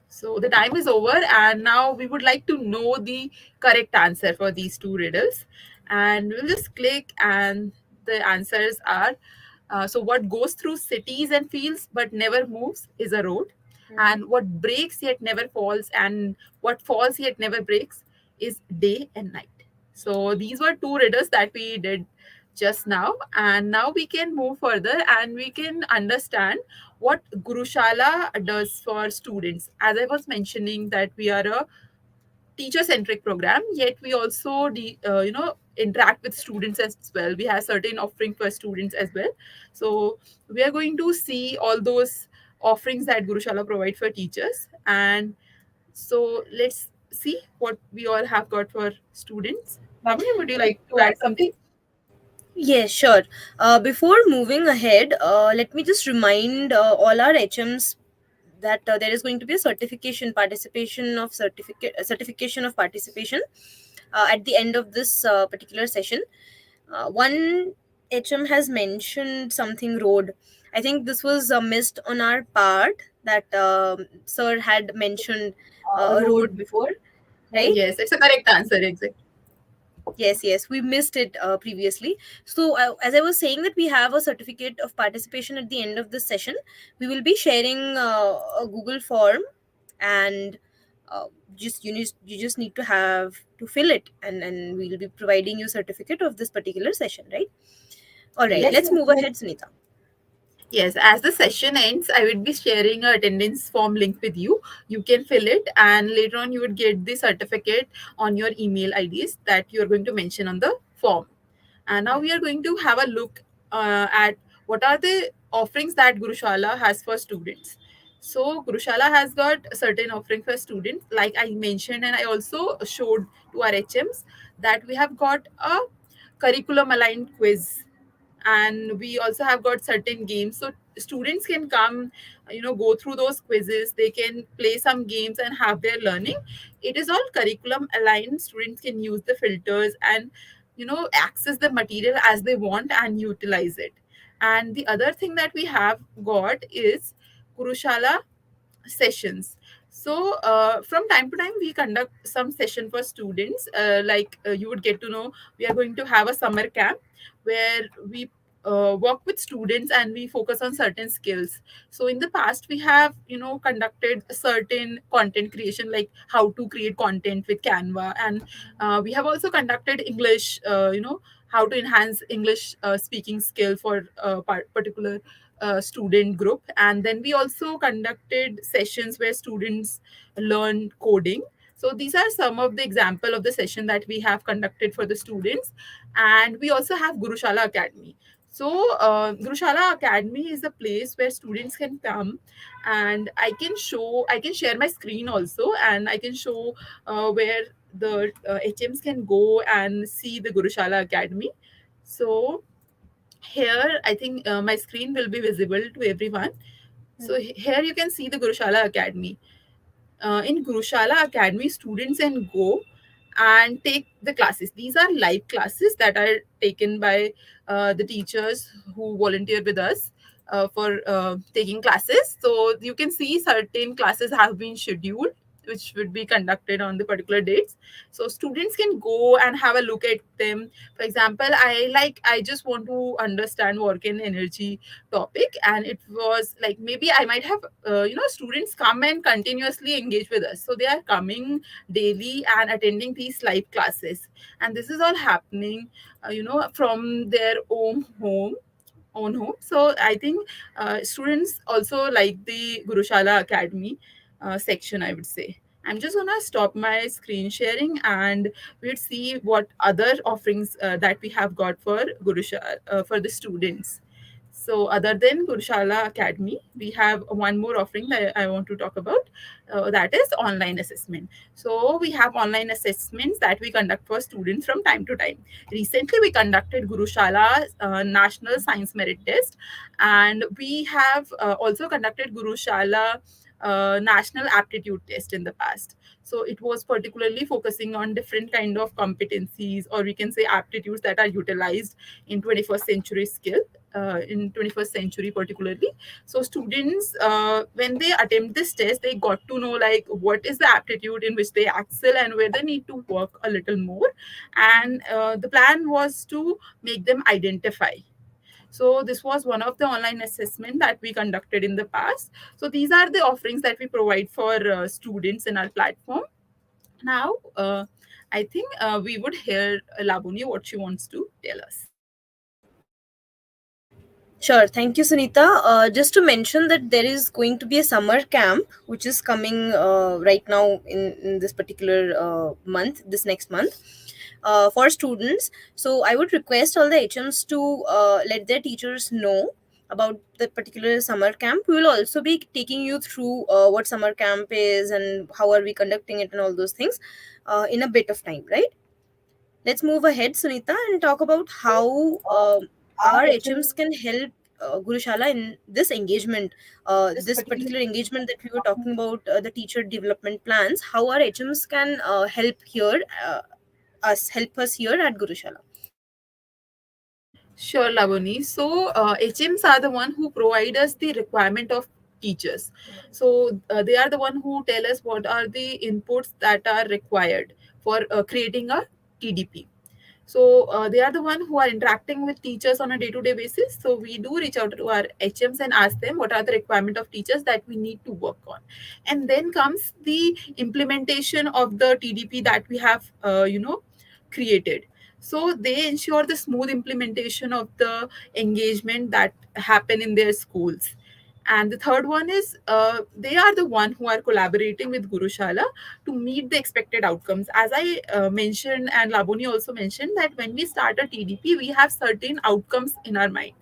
So the time is over, and now we would like to know the correct answer for these two riddles. And we'll just click, and the answers are so, what goes through cities and fields but never moves is a road. And what breaks yet never falls, and what falls yet never breaks is day and night. So, these were two riddles that we did just now. And now we can move further and we can understand what Gurushala does for students. As I was mentioning, that we are a teacher centric program, yet we also interact with students as well. We have certain offering for students as well. So we are going to see all those offerings that Gurushala provide for teachers. And so let's see what we all have got for students. Lavanya, would you like to add something? yes, sure. Before moving ahead, let me just remind all our HMs that there is going to be a certification of participation at the end of this particular session. One HM has mentioned something road. I think this was missed on our part, that sir had mentioned A a road road before. before, right? Yes, it's a correct answer. Exactly. Yes, we missed it previously. So as I was saying, that we have a certificate of participation at the end of this session. We will be sharing a Google form, and uh, you just need to have to fill it, and we'll be providing you certificate of this particular session, right? All right, Yes. let's move ahead, Sunita. Yes, as the session ends, I would be sharing a attendance form link with you. You can fill it, and later on, you would get the certificate on your email IDs that you are going to mention on the form. And now we are going to have a look at what are the offerings that Gurushala has for students. So Gurushala has got a certain offering for students, like I mentioned, and I also showed to our HMs that we have got a curriculum aligned quiz, and we also have got certain games. So students can come, go through those quizzes, they can play some games and have their learning. It is all curriculum aligned. Students can use the filters and access the material as they want and utilize it. And the other thing that we have got is Kurushala sessions. So from time to time we conduct some session for students, like you would get to know, we are going to have a summer camp where we work with students and we focus on certain skills. So in the past we have conducted certain content creation, like how to create content with Canva, and we have also conducted English, how to enhance English speaking skill for a particular student group. And then we also conducted sessions where students learn coding. So these are some of the example of the session that we have conducted for the students. And we also have Gurushala Academy. So Gurushala Academy is a place where students can come, and I can share my screen also, and I can show where the HMs can go and see the Gurushala Academy. So here I think my screen will be visible to everyone. So here you can see the Gurushala Academy. In Gurushala Academy, students can go and take the classes. These are live classes that are taken by the teachers who volunteer with us for taking classes. So you can see certain classes have been scheduled, which would be conducted on the particular dates. So students can go and have a look at them. For example, I just want to understand work and energy topic, and it was like maybe I might have students come and continuously engage with us, so they are coming daily and attending these live classes. And this is all happening from their own home. So I think students also like the Gurushala Academy section, I would say. I'm just gonna stop my screen sharing and we'll see what other offerings that we have got for Gurushala for the students. So, other than Gurushala Academy, we have one more offering that I want to talk about. That is online assessment. So, we have online assessments that we conduct for students from time to time. Recently, we conducted Gurushala National Science Merit Test, and we have also conducted Gurushala National Aptitude Test in the past. So it was particularly focusing on different kind of competencies, or we can say aptitudes that are utilized in 21st century skill, in 21st century particularly. So students, when they attempt this test, they got to know like what is the aptitude in which they excel and where they need to work a little more. And the plan was to make them identify. So this was one of the online assessment that we conducted in the past. So these are the offerings that we provide for students in our platform. Now, I think we would hear Labuni what she wants to tell us. Sure. Thank you, Sunita. Just to mention that there is going to be a summer camp which is coming right now in this particular month, this next month, for students. So I would request all the HMs to let their teachers know about the particular summer camp. We will also be taking you through what summer camp is and how are we conducting it and all those things in a bit of time, right? Let's move ahead, Sunita, and talk about how our HMs can help Gurushala in this engagement, this particular engagement that we were talking about, the teacher development plans. How our HMs can help us here at Gurushala. Sure, Lavani. So, HMs are the one who provide us the requirement of teachers. So, they are the one who tell us what are the inputs that are required for creating a TDP. So they are the one who are interacting with teachers on a day-to-day basis. So we do reach out to our HMs and ask them what are the requirement of teachers that we need to work on. And then comes the implementation of the TDP that we have created. So they ensure the smooth implementation of the engagement that happen in their schools. And the third one is they are the one who are collaborating with Gurushala to meet the expected outcomes. As I mentioned, and Laboni also mentioned, that when we start a TDP, we have certain outcomes in our mind.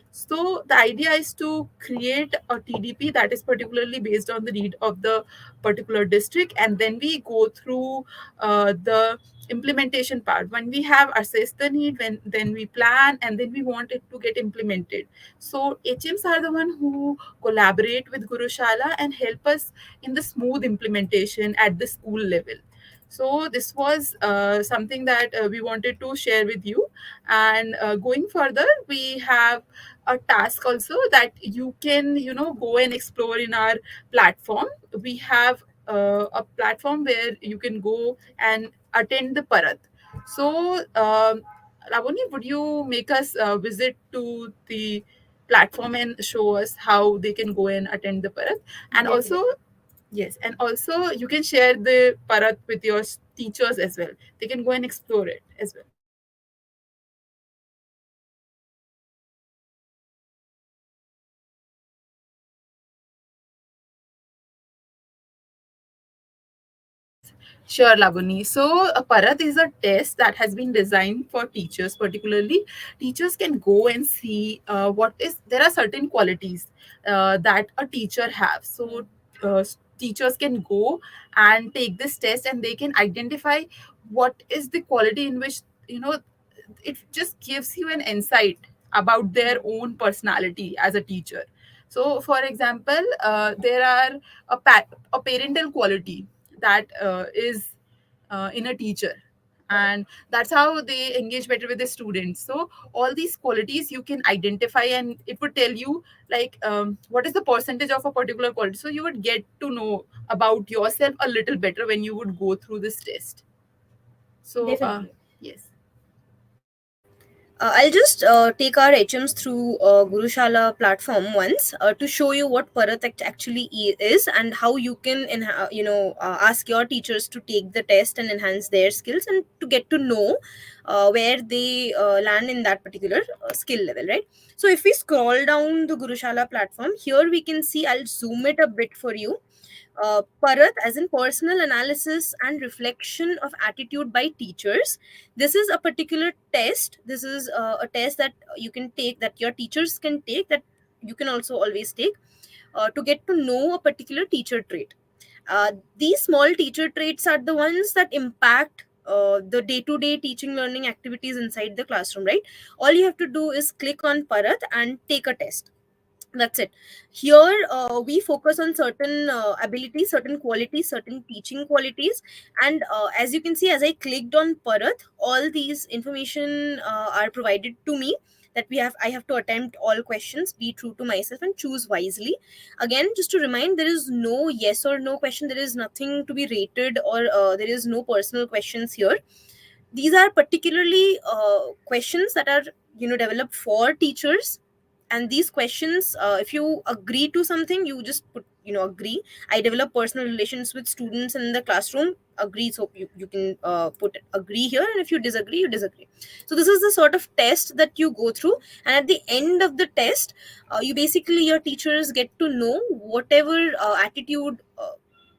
So the idea is to create a TDP that is particularly based on the need of the particular district, and then we go through the implementation part. When we have assessed the need, when then we plan, and then we want it to get implemented. So HMs are the one who collaborate with Gurushala and help us in the smooth implementation at the school level. So this was something that we wanted to share with you. And going further, we have a task also that you can, go and explore in our platform. We have a platform where you can go and attend the Parat. So, Ravani, would you make us visit to the platform and show us how they can go and attend the Parat? And also, Definitely. yes, and also you can share the Parat with your teachers as well. They can go and explore it as well. Sure, Labuni. So, a Parat is a test that has been designed for teachers, particularly. Teachers can go and see there are certain qualities that a teacher have. So, teachers can go and take this test, and they can identify what is the quality in which, it just gives you an insight about their own personality as a teacher. So, for example, there are a parental quality that is in a teacher, and that's how they engage better with the students. So all these qualities you can identify, and it would tell you like what is the percentage of a particular quality, so you would get to know about yourself a little better when you would go through this test. So Definitely. yes. I'll just take our HMs through Gurushala platform once to show you what Parat actually is, and how you can ask your teachers to take the test and enhance their skills, and to get to know where they land in that particular skill level, right? So if we scroll down the Gurushala platform, here we can see, I'll zoom it a bit for you. Parat, as in personal analysis and reflection of attitude by teachers. This is a particular test. This is a test that you can take, that your teachers can take, that you can also always take to get to know a particular teacher trait. These small teacher traits are the ones that impact the day-to-day teaching learning activities inside the classroom, right? All you have to do is click on Parat and take a test. That's it. Here we focus on certain abilities, certain qualities, certain teaching qualities. And as you can see, as I clicked on Parat, all these information are provided to me, that I have to attempt all questions, be true to myself, and choose wisely. Again, just to remind, there is no yes or no question, there is nothing to be rated, or there is no personal questions here. These are particularly questions that are developed for teachers. And these questions, if you agree to something, you just put agree. I develop personal relations with students in the classroom, agree. So you can put agree here, and if you disagree, you disagree. So this is the sort of test that you go through, and at the end of the test, you basically, your teachers get to know whatever attitude,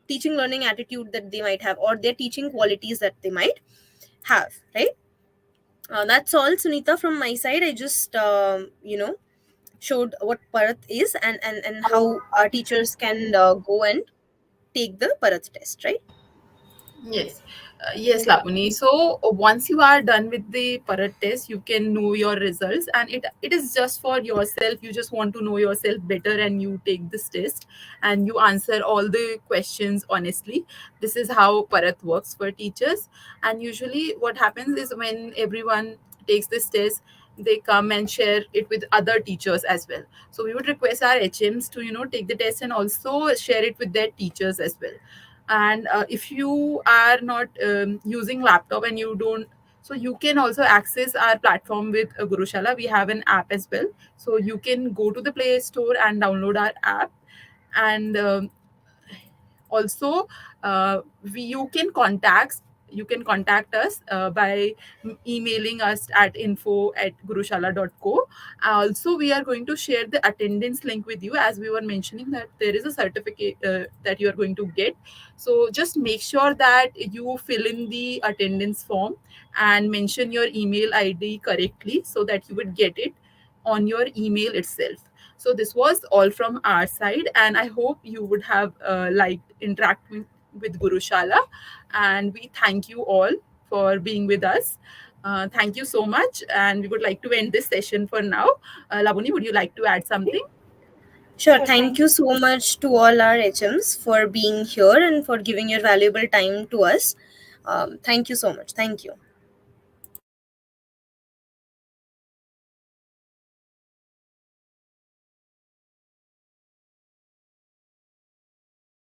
teaching learning attitude that they might have, or their teaching qualities that they might have, right? That's all, Sunita, from my side. I just showed what Parat is, and how our teachers can go and take the Parat test, right? Yes, yes, Lapuni. So once you are done with the Parat test, you can know your results, and it is just for yourself. You just want to know yourself better, and you take this test, and you answer all the questions honestly. This is how Parat works for teachers. And usually, what happens is when everyone takes this test, they come and share it with other teachers as well. So we would request our HMs to take the test and also share it with their teachers as well. And if you are not using laptop and you don't, so you can also access our platform with Gurushala. We have an app as well, so you can go to the Play Store and download our app. And also you can contact us by emailing us at info@gurushala.co. Also, we are going to share the attendance link with you, as we were mentioning that there is a certificate that you are going to get. So just make sure that you fill in the attendance form and mention your email ID correctly, so that you would get it on your email itself. So this was all from our side, and I hope you would have liked interacting with Gurushala. And we thank you all. for being with us. Thank you so much. And we would like to end this session for now. Labuni, would you like to add something? Sure. Thank you so much to all our HMs for being here and for giving your valuable time to us. Thank you so much. Thank you.